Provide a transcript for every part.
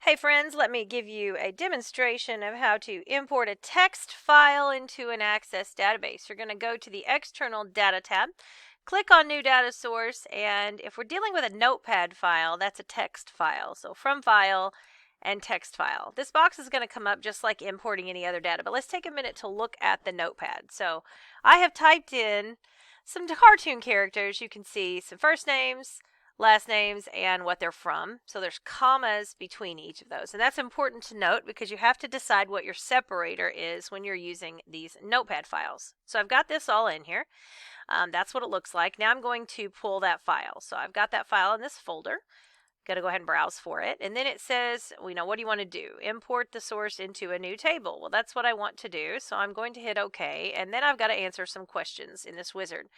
Hey friends, let me give you a demonstration of how to import a text file into an Access database. You're going to go to the External Data tab, click on New Data Source, and if we're dealing with a Notepad file, that's a text file. So from File and Text File. This box is going to come up just like importing any other data, but let's take a minute to look at the Notepad. So I have typed in some cartoon characters. You can see some first names, last names, and what they're from. So there's commas between each of those. And that's important to note because you have to decide what your separator is when you're using these Notepad files. So I've got this all in here. That's what it looks like. Now I'm going to pull that file. So I've got that file in this folder. Got to go ahead and browse for it. And then it says, what do you want to do? Import the source into a new table. Well, that's what I want to do. So I'm going to hit OK. And then I've got to answer some questions in this wizard.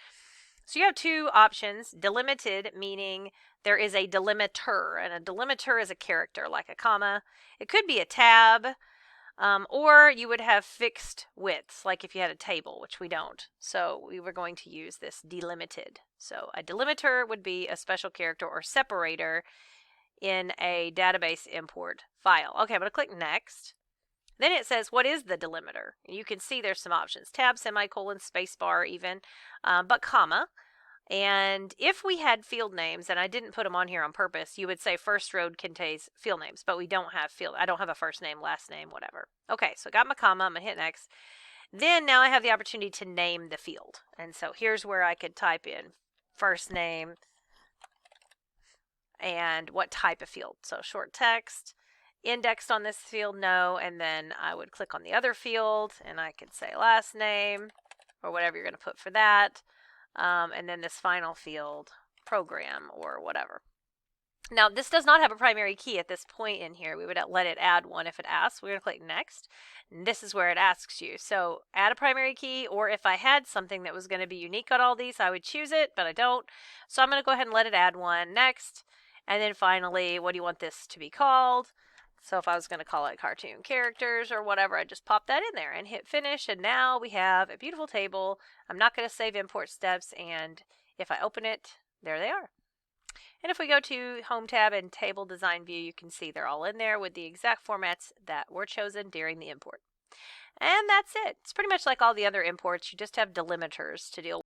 So you have two options. Delimited, meaning there is a delimiter, and a delimiter is a character like a comma. It could be a tab, or you would have fixed widths, like if you had a table, which we don't. So we were going to use this delimited. So a delimiter would be a special character or separator in a database import file. Okay, I'm going to click Next. Then it says, what is the delimiter? You can see there's some options. Tab, semicolon, space bar even, but comma. And if we had field names, and I didn't put them on here on purpose, you would say first row contains field names, but we don't have I don't have a first name, last name, whatever. Okay, so I got my comma, I'm going to hit Next. Then now I have the opportunity to name the field. And so here's where I could type in first name and what type of field. So short text. Indexed on this field, no, and then I would click on the other field and I could say last name or whatever you're going to put for that, and then this final field, program or whatever. Now this does not have a primary key at this point in here. We would let it add one if it asks. We're going to click Next, and this is where it asks you. So add a primary key, or if I had something that was going to be unique on all these, I would choose it, but I don't. So I'm going to go ahead and let it add one. Next, and then finally, what do you want this to be called? So if I was going to call it cartoon characters or whatever, I just pop that in there and hit finish. And now we have a beautiful table. I'm not going to save import steps. And if I open it, there they are. And if we go to Home tab and Table Design View, you can see they're all in there with the exact formats that were chosen during the import. And that's it. It's pretty much like all the other imports. You just have delimiters to deal with.